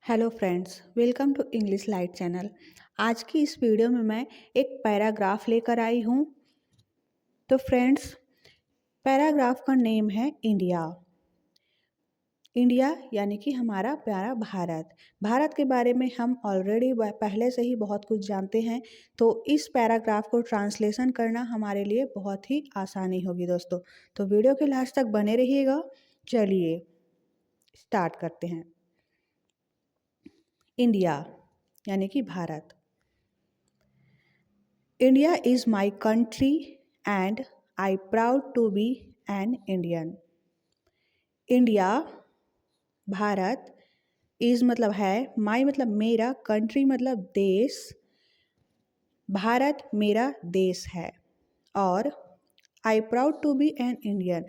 Hello friends, welcome to English light channel. आज की इस वीडियो में मैं एक पैराग्राफ लेकर आई हूँ। तो फ्रेंड्स, पैराग्राफ का नेम है इंडिया। इंडिया यानी कि हमारा प्यारा भारत। भारत के बारे में हम ऑलरेडी पहले से ही बहुत कुछ जानते हैं, तो इस पैराग्राफ को ट्रांसलेशन करना हमारे लिए बहुत ही आसानी होगी दोस्तों। तो वीडियो के लास्ट तक बने रहिएगा। चलिए स्टार्ट करते हैं। इंडिया यानी कि Bharat. India is my country and I proud to be an Indian. India Bharat, is मतलब है, माई मतलब मेरा, कंट्री मतलब देश, भारत मेरा देश है। और I proud to be an Indian.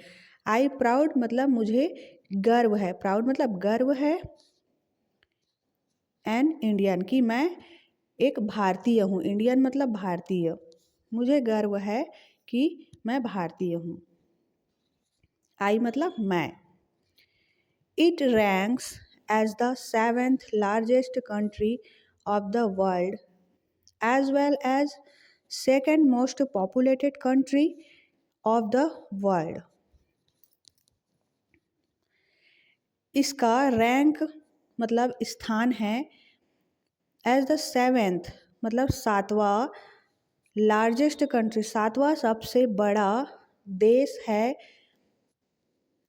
I proud मतलब मुझे गर्व है, प्राउड मतलब गर्व है, एन इंडियन कि मैं एक भारतीय हूँ। इंडियन मतलब भारतीय, मुझे गर्व है कि मैं भारतीय हूँ। आई मतलब मैं। It ranks as the 7th largest country of the world as well as second most populated country of the world. इसका रैंक मतलब स्थान है, एज द 7th मतलब सातवां, लार्जेस्ट कंट्री सातवां सबसे बड़ा देश है,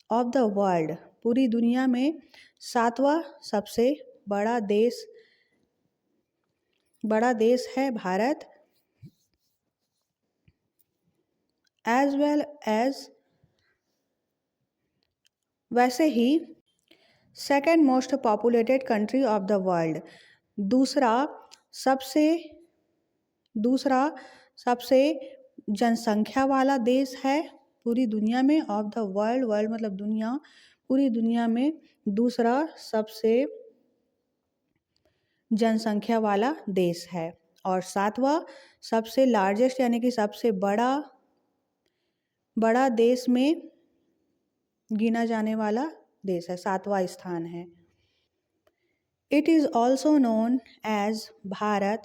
ऑफ द वर्ल्ड पूरी दुनिया में सातवां सबसे बड़ा देश है भारत। एज वेल एज वैसे ही second most populated country of the world दूसरा सबसे दूसरा सबसे जनसंख्या वाला देश है पूरी दुनिया में। ऑफ द वर्ल्ड, वर्ल्ड मतलब दुनिया, पूरी दुनिया में दूसरा सबसे जनसंख्या वाला देश है। और सातवां सबसे लार्जेस्ट यानी कि सबसे बड़ा देश में गिना जाने वाला देश है, सातवां स्थान है। It is also known as Bharat,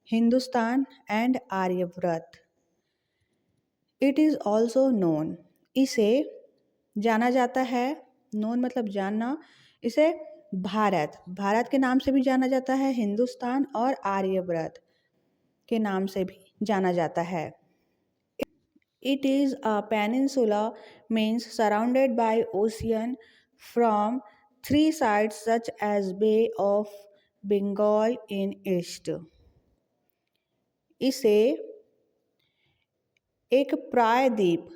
Hindustan and Aryavrat. It is also known, इसे जाना जाता है, नोन मतलब जानना, इसे भारत के नाम से भी जाना जाता है, हिंदुस्तान और आर्यव्रत के नाम से भी जाना जाता है। It is a peninsula, means surrounded by ocean from three sides such as Bay of Bengal in east. इसे एक प्रायद्वीप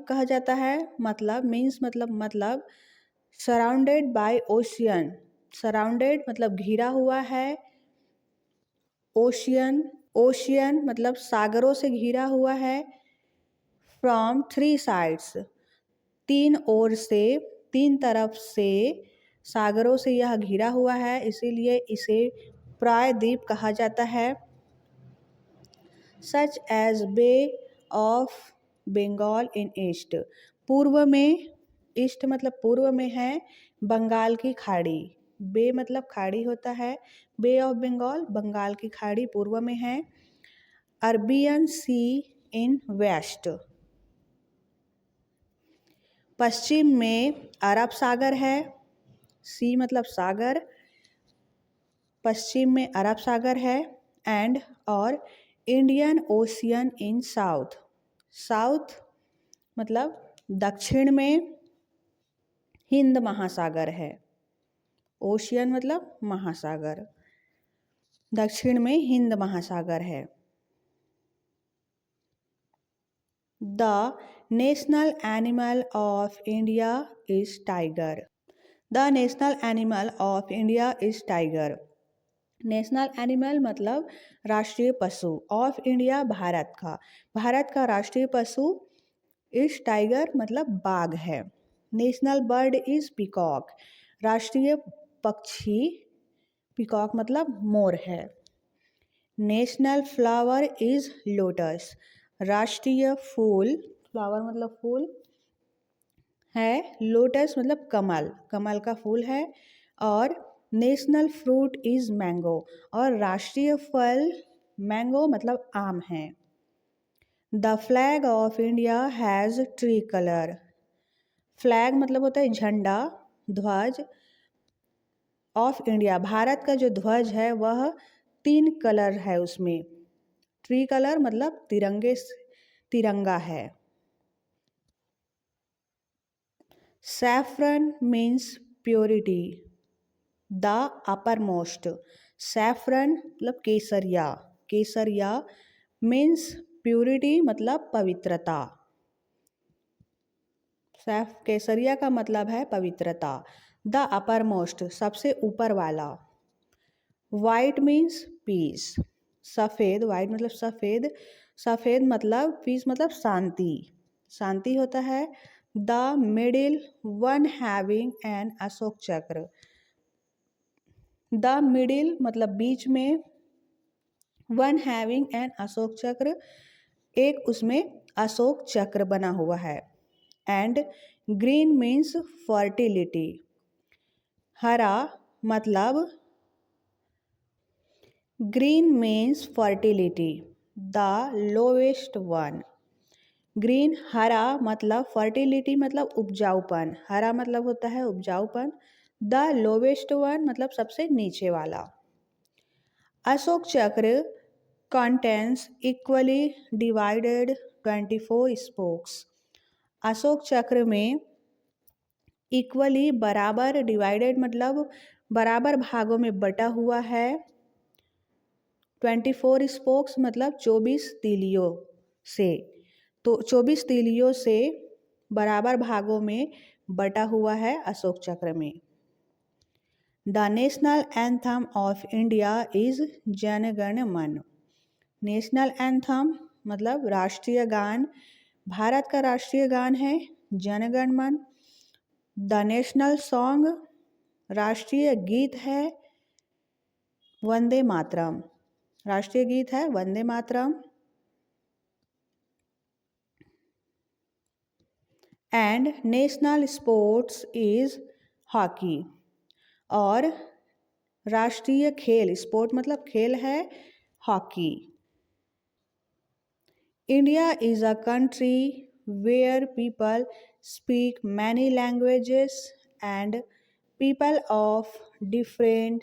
कहा जाता है। मतलब मीन्स मतलब सराउंडेड बाय ओशियन, सराउंडेड मतलब घिरा हुआ है, ओशियन मतलब सागरों से घिरा हुआ है, फ्रॉम थ्री साइड्स तीन तरफ से सागरों से यह घिरा हुआ है, इसीलिए इसे प्रायद्वीप कहा जाता है। Such as bay of Bengal in east, पूर्व में, ईस्ट मतलब पूर्व में है, बंगाल की खाड़ी, बे मतलब खाड़ी होता है, बे ऑफ बंगाल बंगाल की खाड़ी पूर्व में है। अरबियन सी इन वेस्ट, पश्चिम में अरब सागर है, सी मतलब सागर, पश्चिम में अरब सागर है, एंड और इंडियन ओशियन इन साउथ, साउथ मतलब दक्षिण में हिंद महासागर है, ओशियन मतलब महासागर, दक्षिण में हिंद महासागर है। The national animal of India is tiger. The national animal of India is tiger. National animal मतलब राष्ट्रीय पशु, ऑफ इंडिया भारत का राष्ट्रीय पशु इज टाइगर मतलब बाघ है। नेशनल बर्ड इज पीकॉक, राष्ट्रीय पक्षी पीकॉक मतलब मोर है। नेशनल फ्लावर इज लोटस, राष्ट्रीय फूल, फ्लावर मतलब फूल है, लोटस मतलब कमल, कमल का फूल है। और नेशनल फ्रूट इज मैंगो, और राष्ट्रीय फल मैंगो मतलब आम है। The flag of India has tree colour. Flag मतलब होता है झंडा, ध्वज। ऑफ इंडिया भारत का जो ध्वज है वह 3 कलर है उसमें। ट्री कलर मतलब तिरंगा है। Saffron means purity, the upper most. Saffron मतलब केसरिया, केसरिया मीन्स प्योरिटी मतलब पवित्रता। सैफ केसरिया का मतलब है पवित्रता। द अपर मोस्ट सबसे ऊपर वाला। वाइट मीन्स पीस, सफ़ेद, वाइट मतलब सफ़ेद, सफ़ेद मतलब पीस मतलब शांति, शांति होता है। The middle one having an Ashok Chakra. The middle मतलब बीच में, वन हैविंग एन अशोक चक्र एक उसमें अशोक चक्र बना हुआ है। And green means fertility. हरा मतलब green means fertility, the lowest one. Green हरा मतलब फर्टिलिटी मतलब उपजाऊपन, हरा मतलब होता है उपजाऊपन। द लोवेस्ट वन मतलब सबसे नीचे वाला। अशोक चक्र contains equally divided 24 spokes. Ashok चक्र में इक्वली बराबर, डिवाइडेड मतलब बराबर भागों में बटा हुआ है। 24 स्पोक्स मतलब 24 तीलियों से, तो 24 तीलियों से बराबर भागों में बटा हुआ है अशोक चक्र में। The national anthem of India is Jana Gana मन। नेशनल एंथम मतलब राष्ट्रीय गान, भारत का राष्ट्रीय गान है जन गण मन। द नेशनल सॉन्ग राष्ट्रीय गीत है वंदे मातरम, राष्ट्रीय गीत है Vande Mataram. And national sports is hockey, और राष्ट्रीय खेल, स्पोर्ट मतलब खेल है, hockey. India is a country where people speak many languages and people of different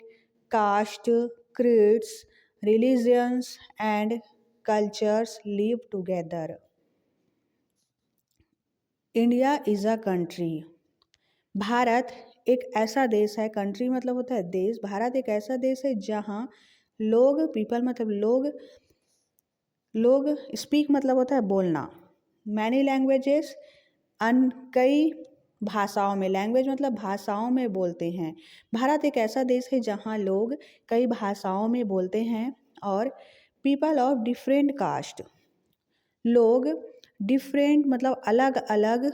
caste, creeds, religions and cultures live together. India is a country, Bharat एक ऐसा देश है, कंट्री मतलब होता है देश, भारत एक ऐसा देश है जहाँ लोग, पीपल मतलब लोग, लोग स्पीक मतलब होता है बोलना, मैनी लैंग्वेजेस कई भाषाओं में, लैंग्वेज मतलब भाषाओं में बोलते हैं। भारत एक ऐसा देश है जहाँ लोग कई भाषाओं में बोलते हैं। और पीपल ऑफ डिफरेंट कास्ट, लोग डिफरेंट मतलब अलग अलग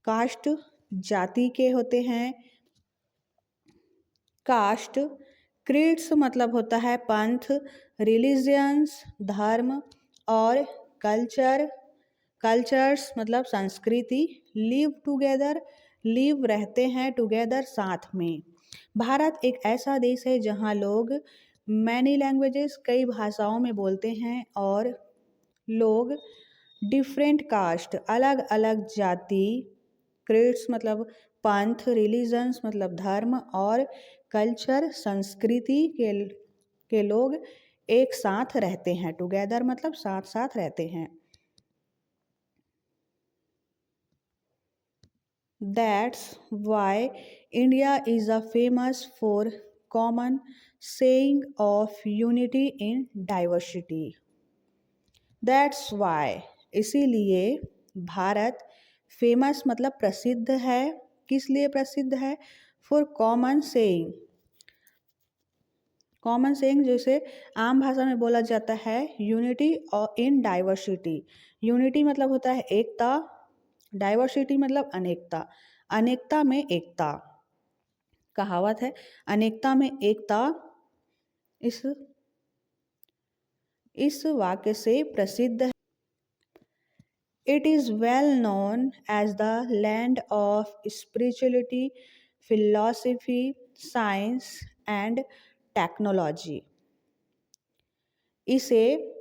कास्ट जाति के होते हैं। कास्ट, क्रीड्स मतलब होता है पंथ, रिलीजियंस धर्म, और कल्चर, कल्चर्स मतलब संस्कृति। लिव टुगेदर, लिव रहते हैं, टुगेदर साथ में। भारत एक ऐसा देश है जहाँ लोग मैनी लैंग्वेजेस कई भाषाओं में बोलते हैं, और लोग डिफरेंट कास्ट अलग अलग जाति, क्रेड्स मतलब पंथ, रिलीजन्स मतलब धर्म, और कल्चर संस्कृति के लोग एक साथ रहते हैं। टुगेदर मतलब साथ साथ रहते हैं। That's why India is a famous for common saying of unity in diversity. That's why इसीलिए भारत फेमस मतलब प्रसिद्ध है। किस लिए प्रसिद्ध है? For common saying, common saying जैसे आम भाषा में बोला जाता है यूनिटी और इन डाइवर्सिटी। यूनिटी मतलब होता है एकता, डाइवर्सिटी मतलब अनेकता, अनेकता में एकता। कहावत है अनेकता में एकता, इस वाक्य से प्रसिद्ध है। It is well known as the land of spirituality, philosophy science and technology. इसे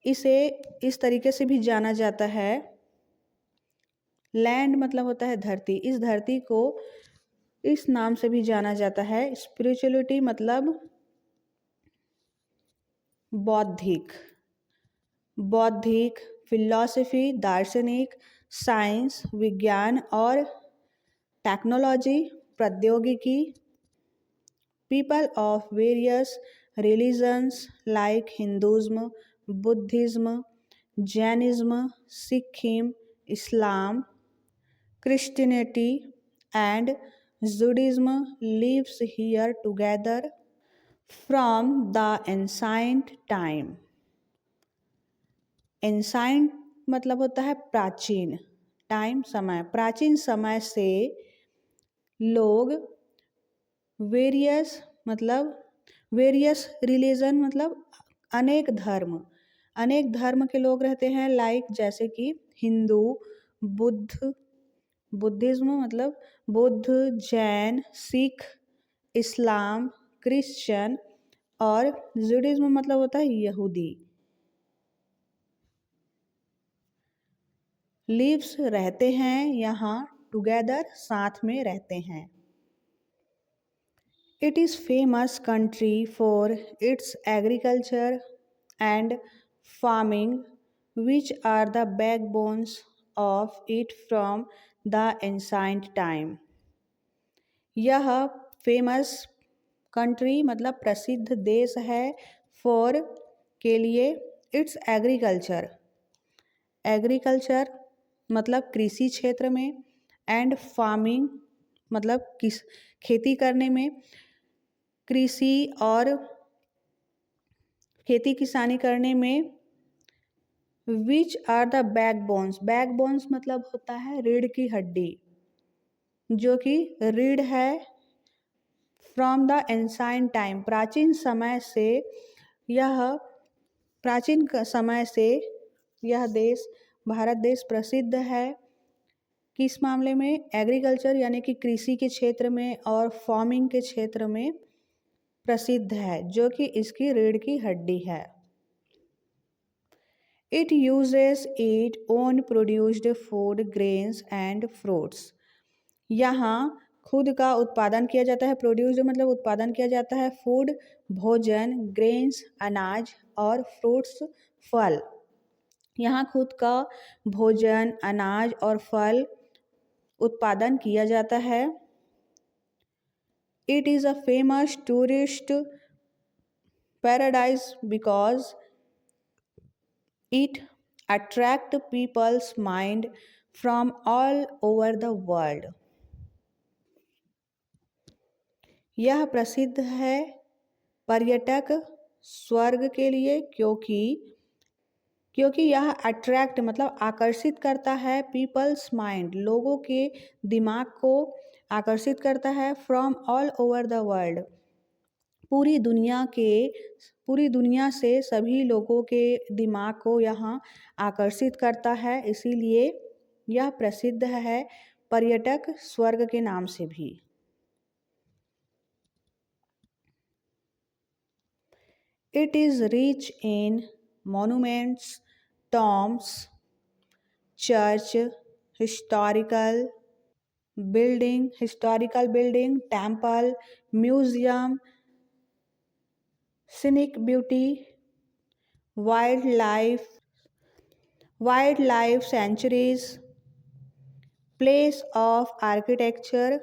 इसे इस तरीके से भी जाना जाता है, लैंड मतलब होता है धरती, इस धरती को इस नाम से भी जाना जाता है। स्पिरिचुअलिटी मतलब बौद्धिक, फिलॉसफी दार्शनिक, साइंस विज्ञान और टेक्नोलॉजी प्रौद्योगिकी, people of various religions like Hinduism, Buddhism, Jainism, Sikhism, Islam, Christianity, and Judaism lives here together from the ancient time. Ancient मतलब होता है प्राचीन, टाइम समय, प्राचीन समय से लोग वेरियस रिलीजन मतलब अनेक धर्म के लोग रहते हैं, लाइक जैसे कि हिंदू, बुद्धिज्म मतलब बुद्ध, जैन, सिख, इस्लाम, क्रिश्चियन और जुडिज्म मतलब होता है यहूदी। लिव्स रहते हैं यहाँ, टुगेदर साथ में रहते हैं। It is famous country for its agriculture and farming, which are the backbones of it from the ancient time. यह फेमस कंट्री मतलब प्रसिद्ध देश है, फॉर के लिए, इट्स एग्रीकल्चर मतलब कृषि क्षेत्र में, एंड फार्मिंग मतलब खेती करने में, कृषि और खेती किसानी करने में। विच आर द बैकबोन्स मतलब होता है रीढ़ की हड्डी, जो कि रीढ़ है, फ्रॉम द एंसाइंट टाइम प्राचीन समय से यह देश भारत देश प्रसिद्ध है। किस मामले में? एग्रीकल्चर यानी कि कृषि के क्षेत्र में और फार्मिंग के क्षेत्र में प्रसिद्ध है, जो कि इसकी रीढ़ की हड्डी है। It uses it own produced food, grains and fruits. यहाँ खुद का उत्पादन किया जाता है, प्रोड्यूस्ड मतलब उत्पादन किया जाता है, फूड भोजन, ग्रेन्स अनाज और फ्रूट्स फल। यहाँ खुद का भोजन, अनाज और फल उत्पादन किया जाता है। It is a famous tourist paradise because it attracts people's mind from all over the world. यह प्रसिद्ध है पर्यटक स्वर्ग के लिए, क्योंकि यह अट्रैक्ट मतलब आकर्षित करता है, पीपल्स माइंड लोगों के दिमाग को आकर्षित करता है, from all over the world पूरी दुनिया से सभी लोगों के दिमाग को यहाँ आकर्षित करता है, इसीलिए यह प्रसिद्ध है पर्यटक स्वर्ग के नाम से भी। It is rich in monuments, tombs, church, historical building, temple, museum, scenic beauty, wildlife sanctuaries, place of architecture,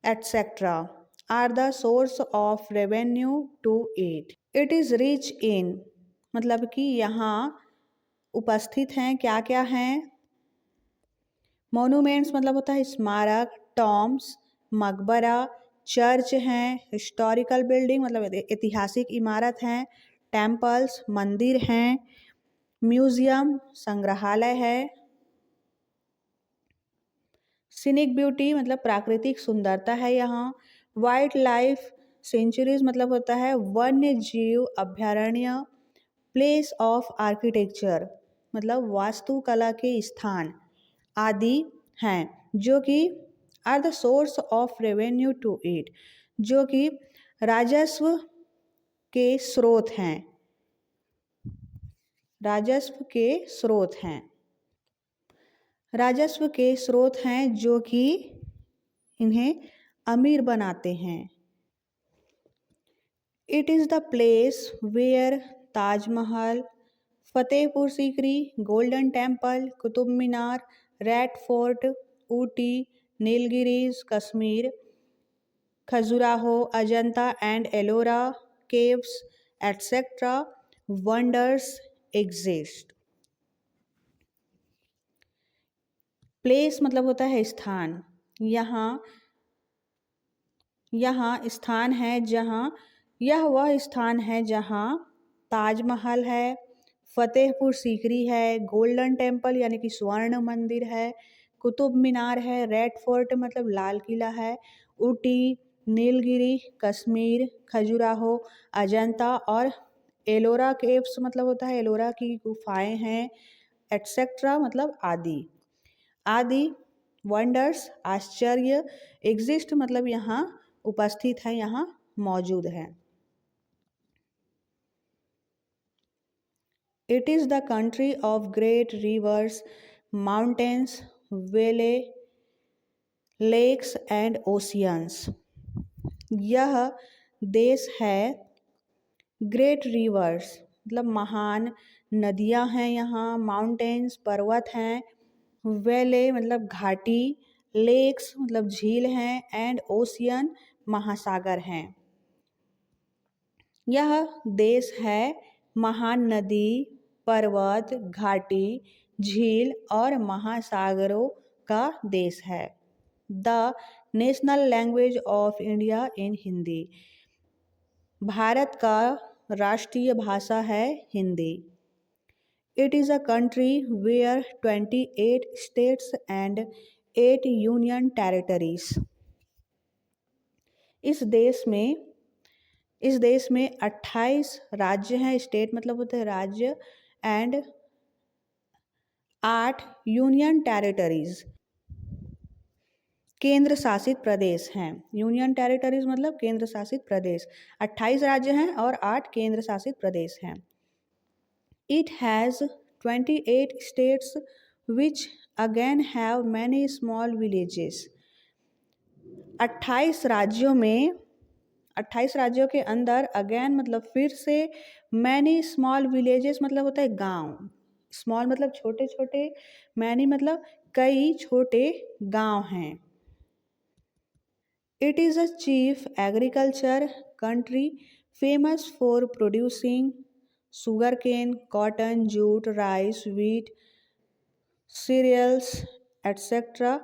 etc. are the source of revenue to it. It is rich in मतलब कि यहाँ उपस्थित हैं क्या क्या हैं? मोनूमेंट्स मतलब होता है स्मारक, टॉम्ब्स मकबरा, चर्च हैं, हिस्टोरिकल बिल्डिंग मतलब ऐतिहासिक इमारत हैं, टेम्पल्स मंदिर हैं, म्यूजियम संग्रहालय है, सीनिक ब्यूटी मतलब प्राकृतिक सुंदरता है यहाँ, वाइल्ड लाइफ सेंचुरीज मतलब होता है वन्य जीव अभ्यारण्य, प्लेस ऑफ आर्किटेक्चर मतलब वास्तुकला के स्थान आदि हैं, जो कि are the source of revenue to it, जो कि राजस्व के स्रोत हैं, राजस्व के स्रोत हैं, राजस्व के स्रोत हैं जो कि इन्हें अमीर बनाते हैं। It is the place where Taj Mahal, Fatehpur Sikri, Golden Temple, Qutub Minar, Red Fort, Ooty, Nilgiris, Kashmir, Khajuraho, Ajanta and Ellora caves etcetera wonders exist. Place मतलब होता है स्थान। यहाँ यहाँ स्थान है जहाँ, यह वह स्थान है जहाँ ताजमहल है, फतेहपुर सीकरी है, गोल्डन टेम्पल यानी कि स्वर्ण मंदिर है, कुतुब मीनार है, रेड फोर्ट मतलब लाल किला है, ऊटी, नीलगिरी, कश्मीर, खजुराहो, अजंता और एलोरा केव्स मतलब होता है एलोरा की गुफाएं हैं, एटसेट्रा मतलब आदि। आदि वंडर्स आश्चर्य, एग्जिस्ट मतलब यहाँ उपस्थित है, यहाँ मौजूद है। It is the country of great reverse, mountains, वेले, लेक्स एंड ओशियंस। यह देश है ग्रेट रिवर्स मतलब महान नदियाँ हैं यहाँ, माउंटेन्स पर्वत हैं, वेले मतलब घाटी, लेक्स मतलब झील हैं एंड ओशियन महासागर हैं। यह देश है महान नदी, पर्वत, घाटी, झील और महासागरों का देश है। The national language of India in Hindi, भारत का राष्ट्रीय भाषा है Hindi. It is a country where 28 states and 8 union territories. इस देश में 28 राज्य हैं, स्टेट मतलब होते हैं राज्य, एंड 8 यूनियन टेरिटरीज केंद्र शासित प्रदेश हैं। यूनियन टेरिटरीज मतलब केंद्र शासित प्रदेश। 28 राज्य हैं और 8 केंद्र शासित प्रदेश हैं। It has 28 states which again have many small villages। 28 राज्यों में 28 राज्यों के अंदर अगेन मतलब फिर से, मैनी स्मॉल विलेजेस मतलब होता है गांव, स्मॉल मतलब छोटे छोटे, मैनी मतलब कई छोटे गांव हैं। It is a chief agriculture country famous for producing sugar cane, cotton, jute, rice, wheat, cereals, etc.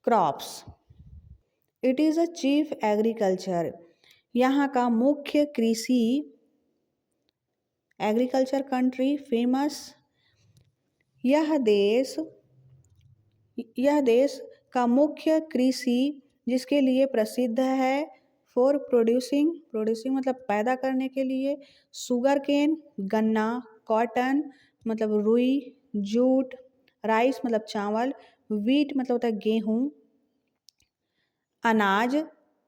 crops। It is a chief agriculture, यहाँ का मुख्य कृषि, एग्रीकल्चर कंट्री फेमस, यह देश का मुख्य कृषि जिसके लिए प्रसिद्ध है, फॉर प्रोड्यूसिंग मतलब पैदा करने के लिए, शुगर केन गन्ना, कॉटन मतलब रुई, जूट, राइस मतलब चावल, व्हीट मतलब होता है गेहूँ, अनाज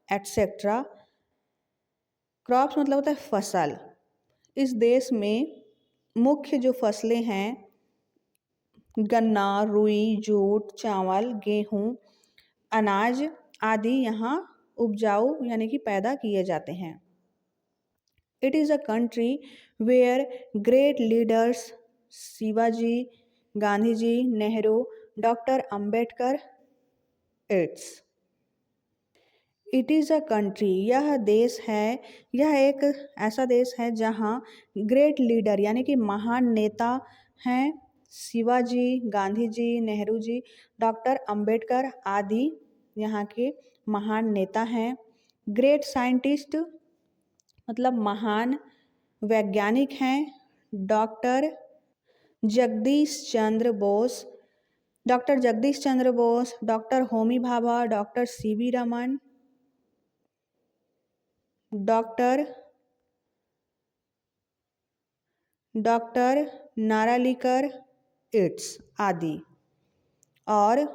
एटसेट्रा, क्रॉप्स मतलब होता है फसल। इस देश में मुख्य जो फसलें हैं गन्ना, रुई, जूट, चावल, गेहूँ, अनाज आदि यहाँ उपजाऊ यानी कि पैदा किए जाते हैं। It is a country where great leaders Shivaji, Gandhi ji, Nehru, doctor Ambedkar it's. It is a country यह देश है, यह एक ऐसा देश है जहाँ ग्रेट लीडर यानी कि महान नेता हैं, शिवाजी, गांधी जी, नेहरू जी, डॉक्टर अंबेडकर आदि यहाँ के महान नेता हैं। ग्रेट साइंटिस्ट मतलब महान वैज्ञानिक हैं, doctor Jagdish Chandra Bose, doctor Jagdish Chandra Bose, doctor Homi Bhabha, doctor CV Raman, doctor Narlikar इट्स आदि। और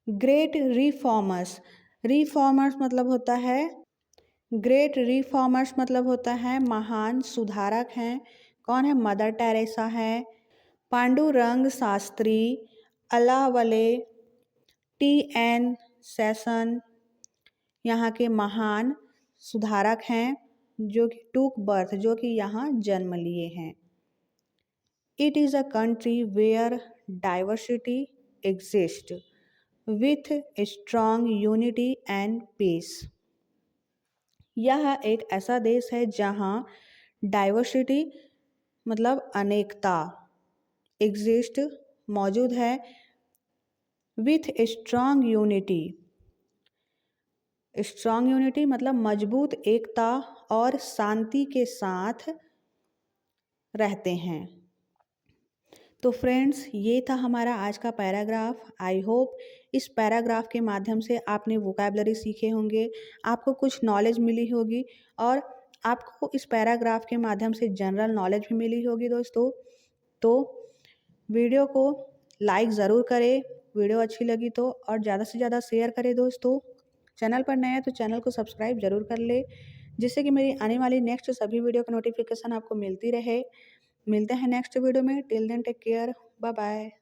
ग्रेट रिफॉर्मर्स, रिफॉर्मर्स मतलब होता है ग्रेट रिफॉर्मर्स मतलब होता है महान सुधारक हैं। कौन है? मदर टेरेसा है, पांडुरंग शास्त्री, अलावले, टी एन सेशन यहाँ के महान सुधारक हैं जो कि टूक बर्थ, जो कि यहाँ जन्म लिए हैं। It is a country where diversity exist with strong unity and peace. यह एक ऐसा देश है जहाँ डाइवर्सिटी मतलब अनेकता, एग्जिस्ट मौजूद है, with strong unity, strong unity मतलब मजबूत एकता और शांति के साथ रहते हैं। तो फ्रेंड्स, ये था हमारा आज का पैराग्राफ। आई होप इस पैराग्राफ के माध्यम से आपने वोकैबलरी सीखे होंगे, आपको कुछ नॉलेज मिली होगी और आपको इस पैराग्राफ के माध्यम से जनरल नॉलेज भी मिली होगी दोस्तों। तो वीडियो को लाइक ज़रूर करें, वीडियो अच्छी लगी तो, और ज़्यादा से ज़्यादा शेयर करें दोस्तों। चैनल पर नए हैं तो चैनल को सब्सक्राइब जरूर कर ले, जिससे कि मेरी आने वाली नेक्स्ट सभी वीडियो का नोटिफिकेशन आपको मिलती रहे। मिलते हैं नेक्स्ट वीडियो में। Till then take care, bye bye.